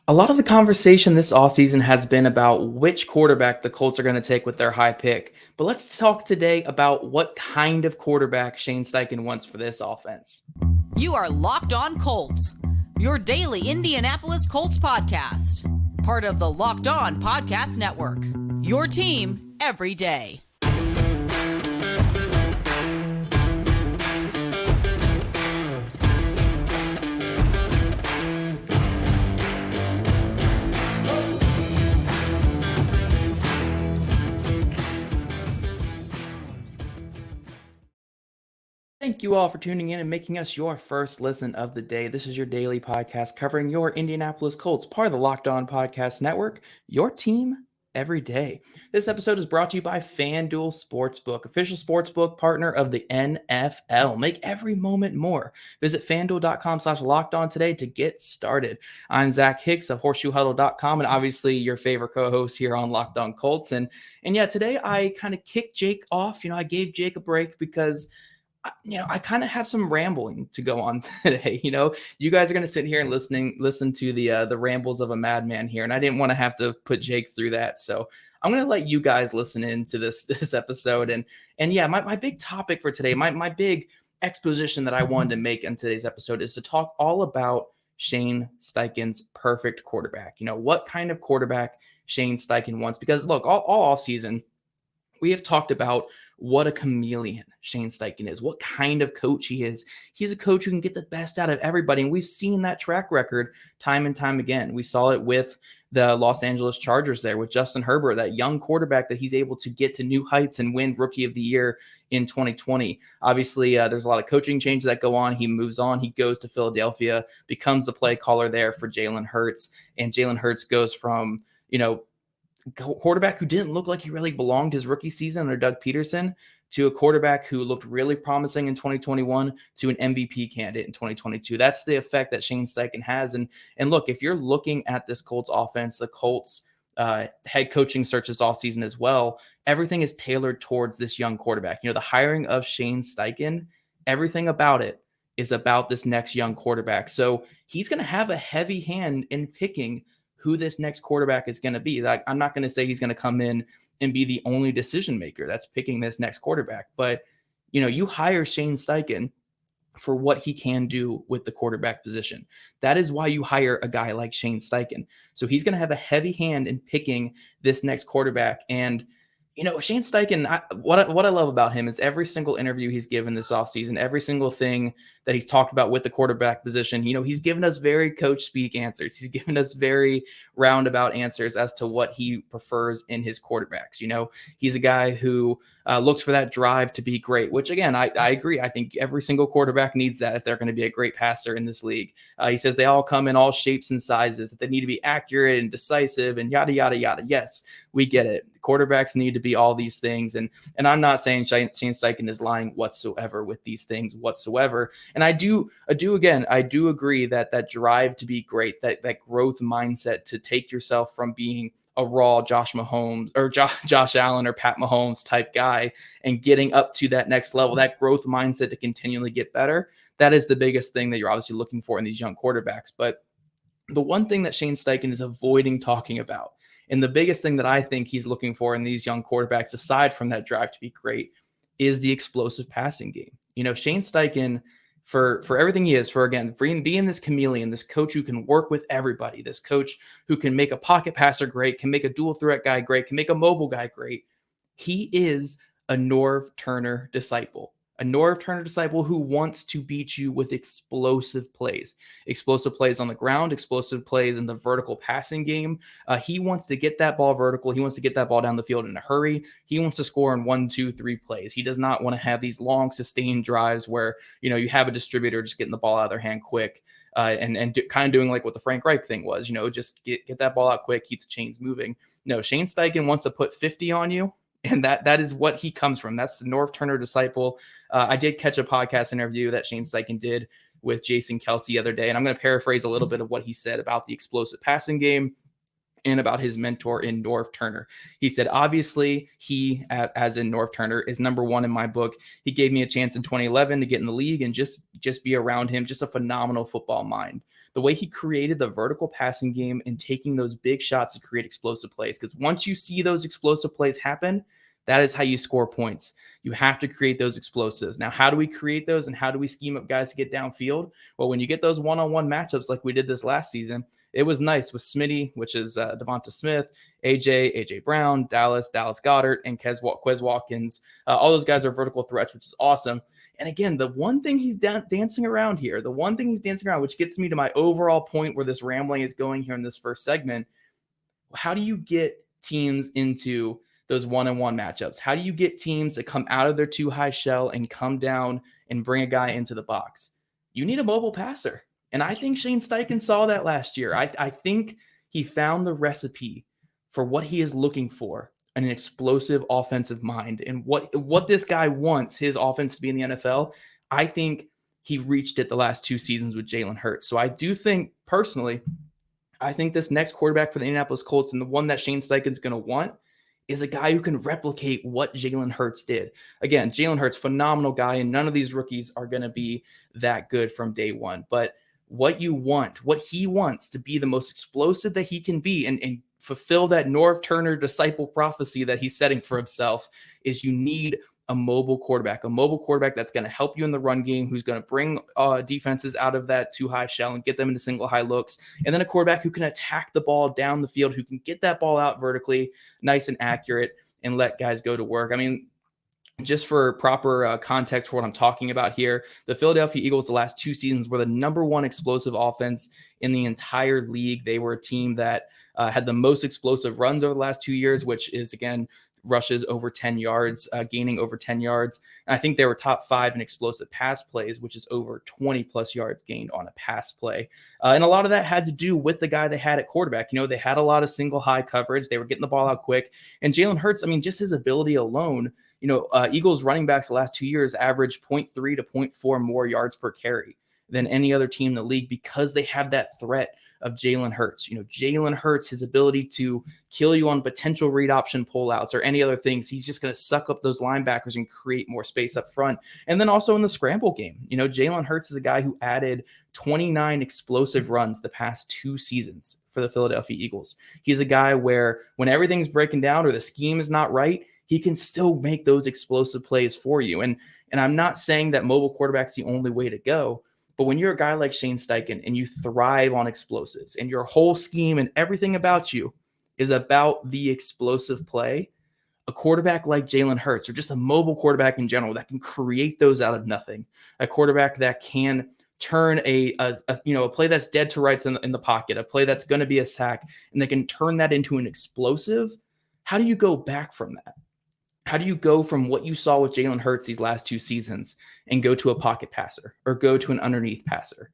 A lot of the conversation this offseason has been about which quarterback the Colts are going to take with their high pick. But let's talk today about what kind of quarterback Shane Steichen wants for this offense. You are Locked On Colts, your daily Indianapolis Colts podcast. Part of the Locked On Podcast Network, your team every day. Thank you all for tuning in and making us your first listen of the day. This is your daily podcast covering your Indianapolis Colts, part of the Locked On Podcast Network, your team every day. This episode is brought to you by FanDuel Sportsbook, official sportsbook partner of the NFL. Make every moment more. Visit FanDuel.com/lockedon today to get started. I'm Zach Hicks of HorseshoeHuddle.com and obviously your favorite co-host here on Locked On Colts. And yeah, today I kind of kicked Jake off. I gave Jake a break because I kind of have some rambling to go on today. You guys are going to sit here and listen to the rambles of a madman here. And I didn't want to have to put Jake through that. So I'm going to let you guys listen into this episode. And yeah, my big topic for today, my big exposition that I wanted to make in today's episode is to talk all about Shane Steichen's perfect quarterback. What kind of quarterback Shane Steichen wants, because look, all offseason, we have talked about what a chameleon Shane Steichen is, what kind of coach he is. He's a coach who can get the best out of everybody. And we've seen that track record time and time again. We saw it with the Los Angeles Chargers there with Justin Herbert, that young quarterback that he's able to get to new heights and win Rookie of the Year in 2020. Obviously, there's a lot of coaching changes that go on. He moves on. He goes to Philadelphia, becomes the play caller there for Jalen Hurts. And Jalen Hurts goes from, quarterback who didn't look like he really belonged his rookie season under Doug Peterson to a quarterback who looked really promising in 2021 to an MVP candidate in 2022. That's the effect that Shane Steichen has. And look, if you're looking at this Colts offense, the Colts head coaching search this offseason as well, everything is tailored towards this young quarterback. The hiring of Shane Steichen, everything about it is about this next young quarterback. So he's going to have a heavy hand in picking who this next quarterback is going to be. Like, I'm not going to say he's going to come in and be the only decision maker that's picking this next quarterback. But, you hire Shane Steichen for what he can do with the quarterback position. That is why you hire a guy like Shane Steichen. So he's going to have a heavy hand in picking this next quarterback. And, Shane Steichen, what I love about him is every single interview he's given this offseason, every single thing that he's talked about with the quarterback position, he's given us very coach speak answers. He's given us very roundabout answers as to what he prefers in his quarterbacks. He's a guy who looks for that drive to be great, which again, I agree. I think every single quarterback needs that if they're going to be a great passer in this league. He says they all come in all shapes and sizes, that they need to be accurate and decisive and yada, yada, yada. Yes, we get it. Quarterbacks need to be all these things. And I'm not saying Shane Steichen is lying whatsoever with these things whatsoever. And I do agree that that drive to be great, that growth mindset to take yourself from being a raw Josh Mahomes or Josh Allen or Pat Mahomes type guy and getting up to that next level, that growth mindset to continually get better. That is the biggest thing that you're obviously looking for in these young quarterbacks. But the one thing that Shane Steichen is avoiding talking about, and the biggest thing that I think he's looking for in these young quarterbacks, aside from that drive to be great, is the explosive passing game. Shane Steichen, for everything he is, for being this chameleon, this coach who can work with everybody, this coach who can make a pocket passer great, can make a dual threat guy great, can make a mobile guy great. He is a Norv Turner disciple. A Norv Turner disciple who wants to beat you with explosive plays on the ground, explosive plays in the vertical passing game. He wants to get that ball vertical. He wants to get that ball down the field in a hurry. He wants to score in 1, 2, 3 plays. He does not want to have these long sustained drives where, you have a distributor just getting the ball out of their hand quick. And kind of doing like what the Frank Reich thing was, just get that ball out quick, keep the chains moving. No, Shane Steichen wants to put 50 on you. And that is what he comes from. That's the Norv Turner disciple. I did catch a podcast interview that Shane Steichen did with Jason Kelsey the other day, and I'm going to paraphrase a little bit of what he said about the explosive passing game and about his mentor in Norv Turner. He said, obviously, he, as in Norv Turner, is number one in my book. He gave me a chance in 2011 to get in the league and just be around him, just a phenomenal football mind. the way he created the vertical passing game and taking those big shots to create explosive plays. Because once you see those explosive plays happen, that is how you score points. You have to create those explosives. Now, how do we create those and how do we scheme up guys to get downfield? Well, when you get those one-on-one matchups like we did this last season, it was nice with Smitty, which is Devonta Smith, AJ Brown, Dallas Goedert, and Quez Watkins. All those guys are vertical threats, which is awesome. And again, the one thing he's dancing around here, which gets me to my overall point where this rambling is going here in this first segment, how do you get teams into those one-on-one matchups? How do you get teams to come out of their too high shell and come down and bring a guy into the box? You need a mobile passer. And I think Shane Steichen saw that last year. I think he found the recipe for what he is looking for in an explosive offensive mind. And what this guy wants his offense to be in the NFL, I think he reached it the last 2 seasons with Jalen Hurts. So I do think, personally, I think this next quarterback for the Indianapolis Colts, and the one that Shane Steichen's going to want, is a guy who can replicate what Jalen Hurts did. Again, Jalen Hurts, phenomenal guy, and none of these rookies are going to be that good from day one. But what he wants to be the most explosive that he can be and fulfill that Norv Turner disciple prophecy that he's setting for himself is you need a mobile quarterback that's going to help you in the run game, who's going to bring defenses out of that too high shell and get them into single high looks. And then a quarterback who can attack the ball down the field, who can get that ball out vertically, nice and accurate, and let guys go to work. I mean, just for proper context for what I'm talking about here, the Philadelphia Eagles, the last 2 seasons, were the number 1 explosive offense in the entire league. They were a team that had the most explosive runs over the last 2 years, which is, again, rushes over 10 yards, gaining over 10 yards. And I think they were top 5 in explosive pass plays, which is over 20 plus yards gained on a pass play. And a lot of that had to do with the guy they had at quarterback. You know, they had a lot of single high coverage. They were getting the ball out quick. And Jalen Hurts, I mean, just his ability alone, you know, Eagles running backs the last 2 years averaged 0.3 to 0.4 more yards per carry than any other team in the league because they have that threat of Jalen Hurts. You know, Jalen Hurts, his ability to kill you on potential read option pullouts or any other things, he's just going to suck up those linebackers and create more space up front. And then also in the scramble game, you know, Jalen Hurts is a guy who added 29 explosive runs the past 2 seasons for the Philadelphia Eagles. He's a guy where when everything's breaking down or the scheme is not right, he can still make those explosive plays for you. And I'm not saying that mobile quarterback's the only way to go, but when you're a guy like Shane Steichen and you thrive on explosives and your whole scheme and everything about you is about the explosive play, a quarterback like Jalen Hurts, or just a mobile quarterback in general that can create those out of nothing, a quarterback that can turn a play that's dead to rights in the pocket, a play that's going to be a sack, and they can turn that into an explosive. How do you go back from that? How do you go from what you saw with Jalen Hurts these last 2 seasons and go to a pocket passer or go to an underneath passer?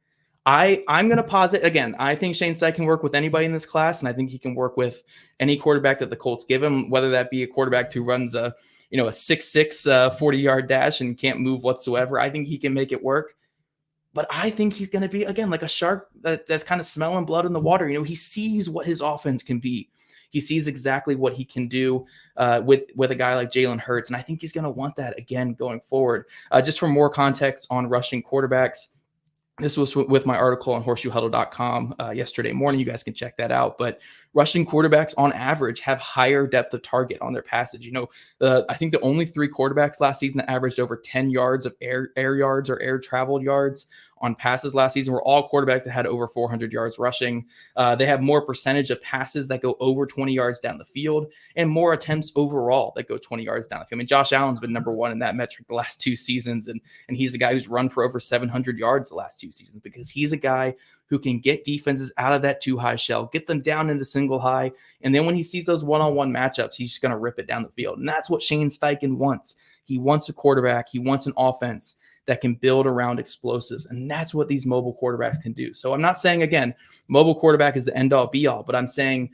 I'm going to posit, again, I think Shane Steichen can work with anybody in this class, and I think he can work with any quarterback that the Colts give him, whether that be a quarterback who runs a 6'6", 40-yard dash and can't move whatsoever. I think he can make it work. But I think he's going to be, again, like a shark that's kind of smelling blood in the water. You know, he sees what his offense can be. He sees exactly what he can do with a guy like Jalen Hurts. And I think he's going to want that again going forward. Just for more context on rushing quarterbacks, this was with my article on horseshoehuddle.com yesterday morning. You guys can check that out. But rushing quarterbacks on average have higher depth of target on their passage. You know, I think the only 3 quarterbacks last season that averaged over 10 yards of air yards or air traveled yards on passes last season were all quarterbacks that had over 400 yards rushing. They have more percentage of passes that go over 20 yards down the field and more attempts overall that go 20 yards down the field. I mean, Josh Allen's been number 1 in that metric the last 2 seasons, and he's a guy who's run for over 700 yards the last 2 seasons because he's a guy who can get defenses out of that too high shell, get them down into single high, and then when he sees those one-on-one matchups, he's just going to rip it down the field. And that's what Shane Steichen wants. He wants a quarterback. He wants an offense that can build around explosives. And that's what these mobile quarterbacks can do. So I'm not saying, again, mobile quarterback is the end-all be-all, but I'm saying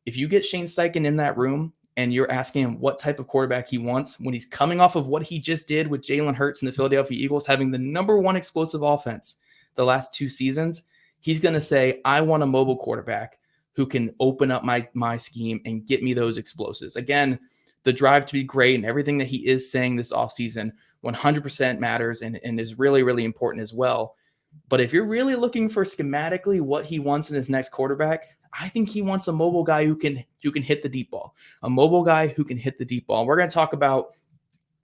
if you get Shane Steichen in that room and you're asking him what type of quarterback he wants when he's coming off of what he just did with Jalen Hurts and the Philadelphia Eagles, having the number 1 explosive offense the last 2 seasons, he's going to say, I want a mobile quarterback who can open up my scheme and get me those explosives. Again, the drive to be great and everything that he is saying this offseason 100% matters and is really, really important as well. But if you're really looking for schematically what he wants in his next quarterback, I think he wants a mobile guy who can hit the deep ball, a mobile guy who can hit the deep ball. We're going to talk about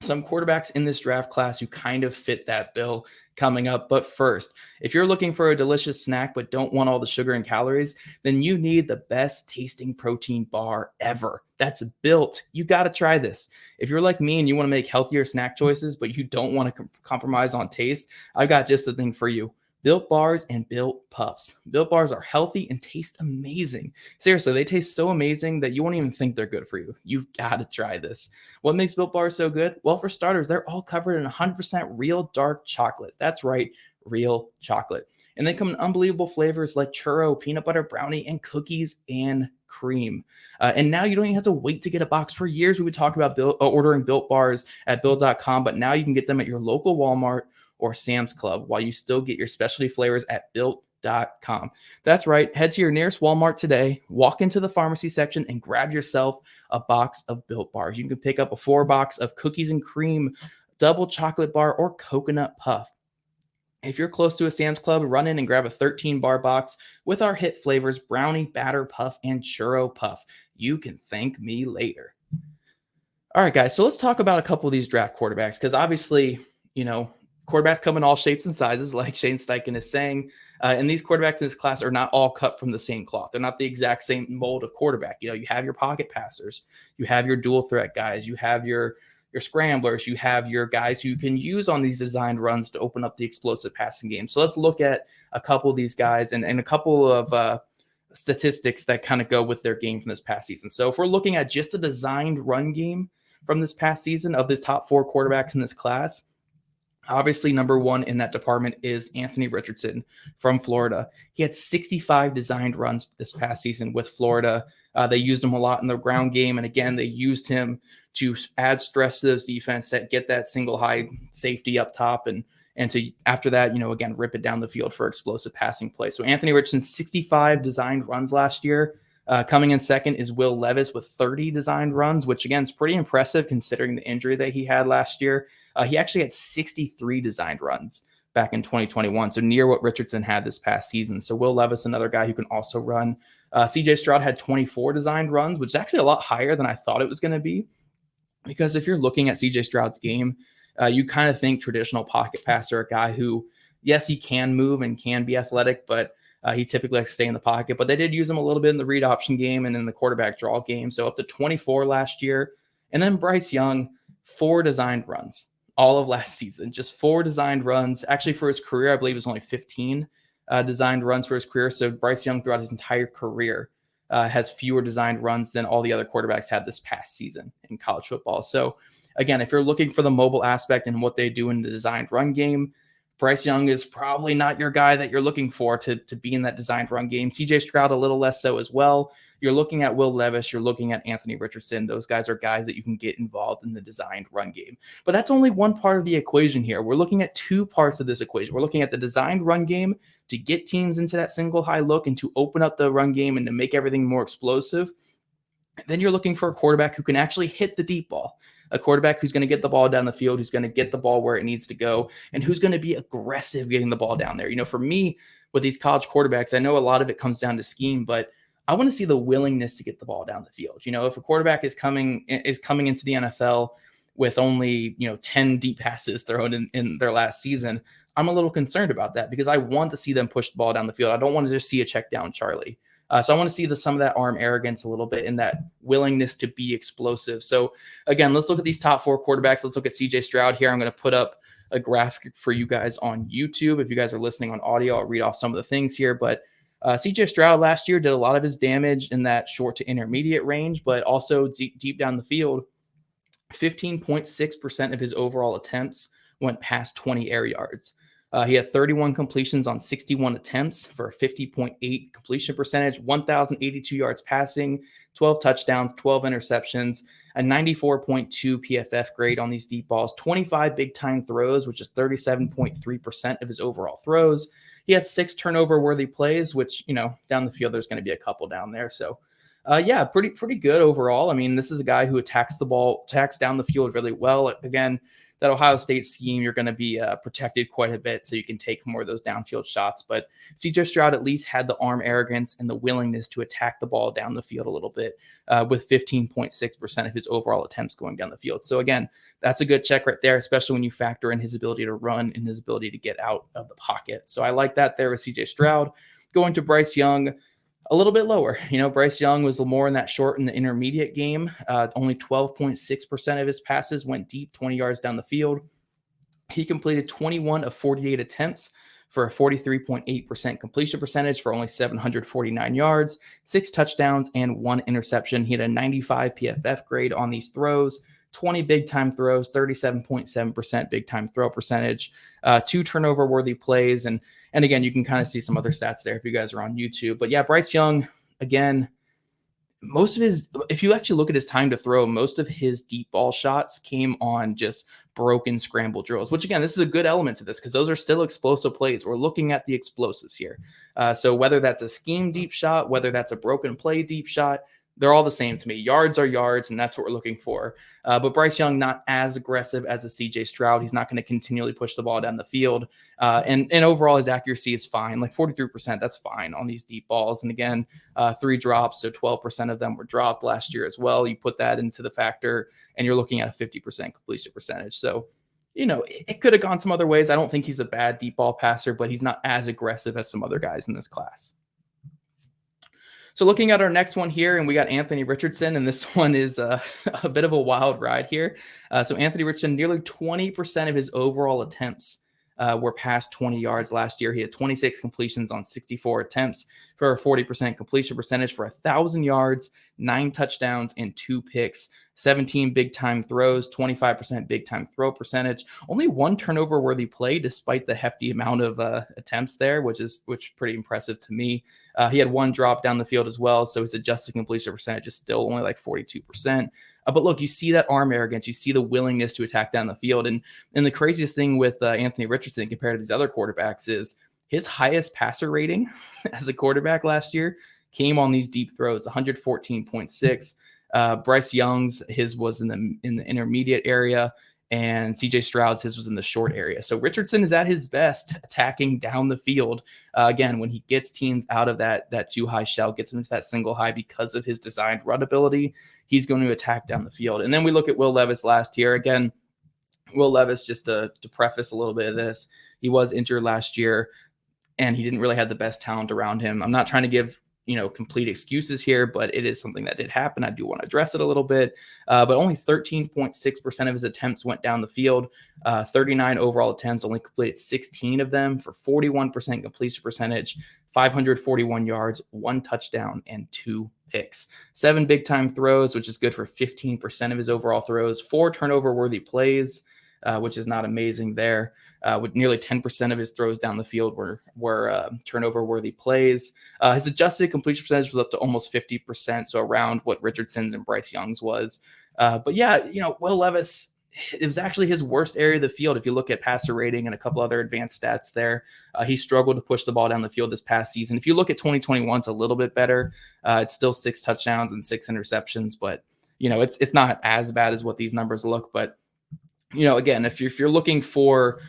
some quarterbacks in this draft class who kind of fit that bill coming up. But first, if you're looking for a delicious snack but don't want all the sugar and calories, then you need the best tasting protein bar ever. That's Built. You got to try this. If you're like me and you want to make healthier snack choices, but you don't want to compromise on taste, I've got just the thing for you. Built Bars and Built Puffs. Built Bars are healthy and taste amazing. Seriously, they taste so amazing that you won't even think they're good for you. You've got to try this. What makes Built Bars so good? Well, for starters, they're all covered in 100% real dark chocolate. That's right, real chocolate. And they come in unbelievable flavors like churro, peanut butter brownie, and cookies and cream. And now you don't even have to wait to get a box. For years, we would talk about ordering Built Bars at Built.com, but now you can get them at your local Walmart or Sam's Club while you still get your specialty flavors at Built.com. That's right. Head to your nearest Walmart today, walk into the pharmacy section, and grab yourself a box of Built Bars. You can pick up a 4-box of cookies and cream, double chocolate bar, or coconut puff. If you're close to a Sam's Club, run in and grab a 13-bar box with our hit flavors, brownie, batter puff, and churro puff. You can thank me later. All right, guys, so let's talk about a couple of these draft quarterbacks because obviously, quarterbacks come in all shapes and sizes, like Shane Steichen is saying. And these quarterbacks in this class are not all cut from the same cloth. They're not the exact same mold of quarterback. You have your pocket passers, you have your dual threat guys, you have your scramblers, you have your guys who you can use on these designed runs to open up the explosive passing game. So let's look at a couple of these guys and a couple of statistics that kind of go with their game from this past season. So if we're looking at just the designed run game from this past season of this top 4 quarterbacks in this class, obviously, number one in that department is Anthony Richardson from Florida. He had 65 designed runs this past season with Florida. They used him a lot in the ground game. And again, they used him to add stress to those defense that get that single high safety up top. And to, after that, again, rip it down the field for explosive passing play. So Anthony Richardson, 65 designed runs last year. Coming in second is Will Levis with 30 designed runs, which again is pretty impressive considering the injury that he had last year. He actually had 63 designed runs back in 2021, so near what Richardson had this past season. So Will Levis, another guy who can also run. CJ Stroud had 24 designed runs, which is actually a lot higher than I thought it was going to be. Because if you're looking at CJ Stroud's game, you kind of think traditional pocket passer, a guy who, yes, he can move and can be athletic, but he typically likes to stay in the pocket. But they did use him a little bit in the read option game and in the quarterback draw game. So up to 24 last year. And then Bryce Young, 4 designed runs all of last season. Just 4 designed runs. Actually, for his career, I believe it was only 15 designed runs for his career. So Bryce Young, throughout his entire career, has fewer designed runs than all the other quarterbacks had this past season in college football. So again, if you're looking for the mobile aspect and what they do in the designed run game, Bryce Young is probably not your guy that you're looking for to be in that designed run game. CJ Stroud, a little less so as well. You're looking at Will Levis. You're looking at Anthony Richardson. Those guys are guys that you can get involved in the designed run game. But that's only one part of the equation here. We're looking at 2 parts of this equation. We're looking at the designed run game to get teams into that single high look and to open up the run game and to make everything more explosive. Then you're looking for a quarterback who can actually hit the deep ball. A quarterback who's going to get the ball down the field, who's going to get the ball where it needs to go, and who's going to be aggressive getting the ball down there. For me, with these college quarterbacks, I know a lot of it comes down to scheme, but I want to see the willingness to get the ball down the field. If a quarterback is coming into the NFL with only, 10 deep passes thrown in their last season, I'm a little concerned about that because I want to see them push the ball down the field. I don't want to just see a check down Charlie. So I want to see some of that arm arrogance a little bit and that willingness to be explosive. So again, let's look at these top 4 quarterbacks. Let's look at CJ Stroud here. I'm going to put up a graphic for you guys on YouTube. If you guys are listening on audio, I'll read off some of the things here. But CJ Stroud last year did a lot of his damage in that short to intermediate range, but also deep down the field. 15.6% of his overall attempts went past 20 air yards. He had 31 completions on 61 attempts for a 50.8 completion percentage, 1,082 yards passing, 12 touchdowns, 12 interceptions, a 94.2 PFF grade on these deep balls, 25 big-time throws, which is 37.3% of his overall throws. He had 6 turnover-worthy plays, which, down the field, there's going to be a couple down there. So Yeah, pretty good overall. I mean, this is a guy who attacks down the field really well. Again, that Ohio State scheme, you're going to be protected quite a bit, so you can take more of those downfield shots. But CJ Stroud at least had the arm arrogance and the willingness to attack the ball down the field a little bit, with 15.6% of his overall attempts going down the field. So again, that's a good check right there, especially when you factor in his ability to run and his ability to get out of the pocket. So I like that there with CJ Stroud. Going to Bryce Young, a little bit lower. Bryce Young was more in that short and the intermediate game. Only 12.6% of his passes went deep, 20 yards down the field. He completed 21 of 48 attempts for a 43.8% completion percentage for only 749 yards, 6 touchdowns, and 1 interception. He had a 95 PFF grade on these throws. 20 big-time throws, 37.7% big-time throw percentage, 2 turnover-worthy plays, and again, you can kind of see some other stats there if you guys are on YouTube. But yeah, Bryce Young, again, if you actually look at his time to throw, most of his deep ball shots came on just broken scramble drills, which again, this is a good element to this because those are still explosive plays. We're looking at the explosives here. So whether that's a scheme deep shot, whether that's a broken play deep shot, they're all the same to me. Yards are yards, and that's what we're looking for. But Bryce Young, not as aggressive as a CJ Stroud. He's not going to continually push the ball down the field. And overall, his accuracy is fine. Like 43%, that's fine on these deep balls. And again, 3 drops, so 12% of them were dropped last year as well. You put that into the factor, and you're looking at a 50% completion percentage. So, it could have gone some other ways. I don't think he's a bad deep ball passer, but he's not as aggressive as some other guys in this class. So looking at our next one here, and we got Anthony Richardson, and this one is a bit of a wild ride here. So Anthony Richardson, nearly 20% of his overall attempts were past 20 yards last year. He had 26 completions on 64 attempts for a 40% completion percentage for 1,000 yards, 9 touchdowns, and 2 picks. 17 big-time throws, 25% big-time throw percentage. Only 1 turnover-worthy play despite the hefty amount of attempts there, which is pretty impressive to me. He had 1 drop down the field as well, so his adjusted completion percentage is still only like 42%. But look, you see that arm arrogance. You see the willingness to attack down the field. And the craziest thing with Anthony Richardson compared to these other quarterbacks is his highest passer rating as a quarterback last year came on these deep throws, 114.6. Bryce Young's, his was in the intermediate area, and CJ Stroud's, his was in the short area. So Richardson is at his best attacking down the field. Again, when he gets teams out of that too high shell, gets them into that single high because of his designed run ability, he's going to attack down the field. And then we look at Will Levis last year. Again, Will Levis, just to preface a little bit of this, he was injured last year, and he didn't really have the best talent around him. I'm not trying to give complete excuses here, but it is something that did happen. I do want to address it a little bit, but only 13.6% of his attempts went down the field. 39 overall attempts, only completed 16 of them for 41% completion percentage, 541 yards, 1 touchdown, and 2 picks. 7 big-time throws, which is good for 15% of his overall throws. 4 turnover-worthy plays, which is not amazing there. With nearly 10% of his throws down the field were turnover-worthy plays. His adjusted completion percentage was up to almost 50%, so around what Richardson's and Bryce Young's was. But yeah, Will Levis, it was actually his worst area of the field. If you look at passer rating and a couple other advanced stats there, he struggled to push the ball down the field this past season. If you look at 2021, it's a little bit better. It's still 6 touchdowns and 6 interceptions, but it's not as bad as what these numbers look. But again, if you're looking for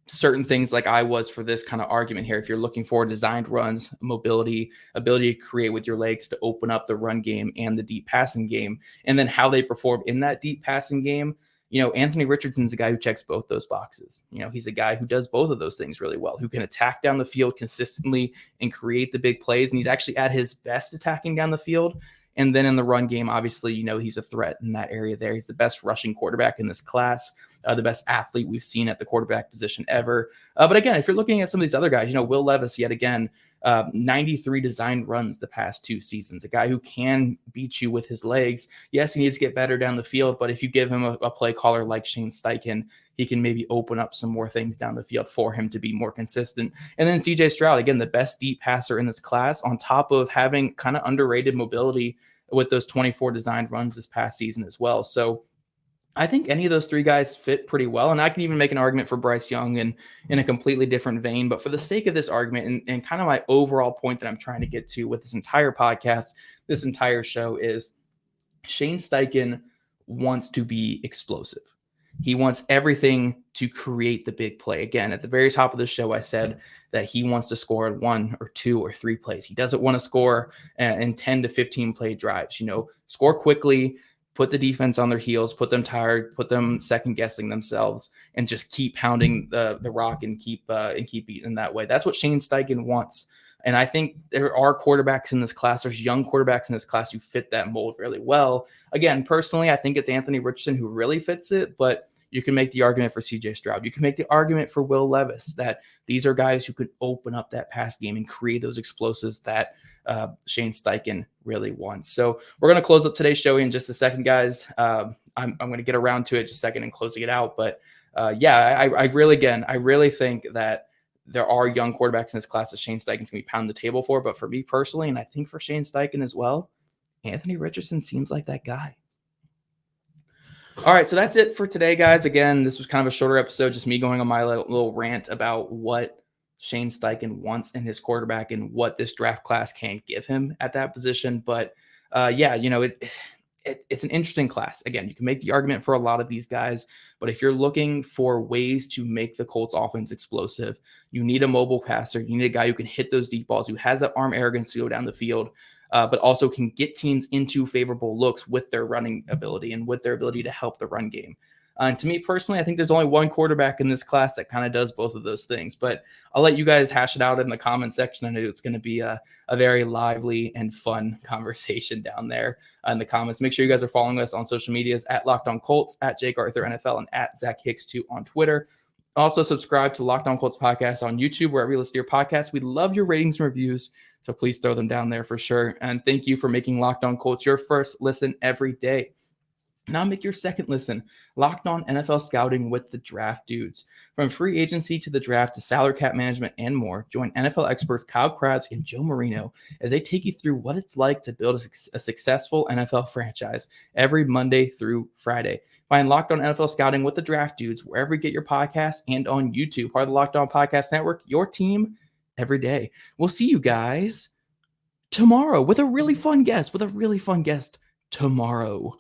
certain things like I was for this kind of argument here, if you're looking for designed runs, mobility, ability to create with your legs to open up the run game and the deep passing game, and then how they perform in that deep passing game, Anthony Richardson's a guy who checks both those boxes. He's a guy who does both of those things really well, who can attack down the field consistently and create the big plays. And he's actually at his best attacking down the field. And then in the run game, obviously, he's a threat in that area there. He's the best rushing quarterback in this class, the best athlete we've seen at the quarterback position ever. But again, if you're looking at some of these other guys, Will Levis, yet again, 93 designed runs the past 2 seasons, a guy who can beat you with his legs. Yes, he needs to get better down the field, but if you give him a play caller like Shane Steichen, he can maybe open up some more things down the field for him to be more consistent. And then CJ Stroud, again, the best deep passer in this class, on top of having kind of underrated mobility with those 24 designed runs this past season as well. So I think any of those three guys fit pretty well. And I can even make an argument for Bryce Young in a completely different vein. But for the sake of this argument and kind of my overall point that I'm trying to get to with this entire podcast, this entire show is Shane Steichen wants to be explosive. He wants everything to create the big play. Again, at the very top of the show, I said that he wants to score 1 or 2 or 3 plays. He doesn't want to score in 10 to 15 play drives. Score quickly, put the defense on their heels, put them tired, put them second guessing themselves, and just keep pounding the rock and keep eating that way. That's what Shane Steichen wants. And I think there are quarterbacks in this class. There's young quarterbacks in this class who fit that mold really well. Again, personally, I think it's Anthony Richardson who really fits it, but you can make the argument for CJ Stroud. You can make the argument for Will Levis that these are guys who can open up that pass game and create those explosives that Shane Steichen really wants. So we're going to close up today's show in just a second, guys. I'm going to get around to it just a second and closing it out. But I really think that there are young quarterbacks in this class that Shane Steichen's going to be pounding the table for. But for me personally, and I think for Shane Steichen as well, Anthony Richardson seems like that guy. All right, so that's it for today, guys. Again, this was kind of a shorter episode, just me going on my little rant about what Shane Steichen wants in his quarterback and what this draft class can give him at that position. But it's an interesting class. Again, you can make the argument for a lot of these guys, but if you're looking for ways to make the Colts offense explosive, you need a mobile passer. You need a guy who can hit those deep balls, who has that arm arrogance to go down the field, but also can get teams into favorable looks with their running ability and with their ability to help the run game. And to me personally, I think there's only one quarterback in this class that kind of does both of those things. But I'll let you guys hash it out in the comment section. I know it's going to be a very lively and fun conversation down there in the comments. Make sure you guys are following us on social medias at Locked On Colts, at Jake Arthur NFL, and at Zach Hicks2 on Twitter. Also, subscribe to Locked On Colts podcast on YouTube, wherever you listen to your podcast. We love your ratings and reviews, so please throw them down there for sure. And thank you for making Locked On Colts your first listen every day. Now make your second listen, Locked On NFL Scouting with the Draft Dudes. From free agency to the draft to salary cap management and more, join NFL experts Kyle Krause and Joe Marino as they take you through what it's like to build a successful NFL franchise every Monday through Friday. Find Locked On NFL Scouting with the Draft Dudes wherever you get your podcasts and on YouTube, part of the Locked On Podcast Network, your team every day. We'll see you guys tomorrow with a really fun guest, tomorrow.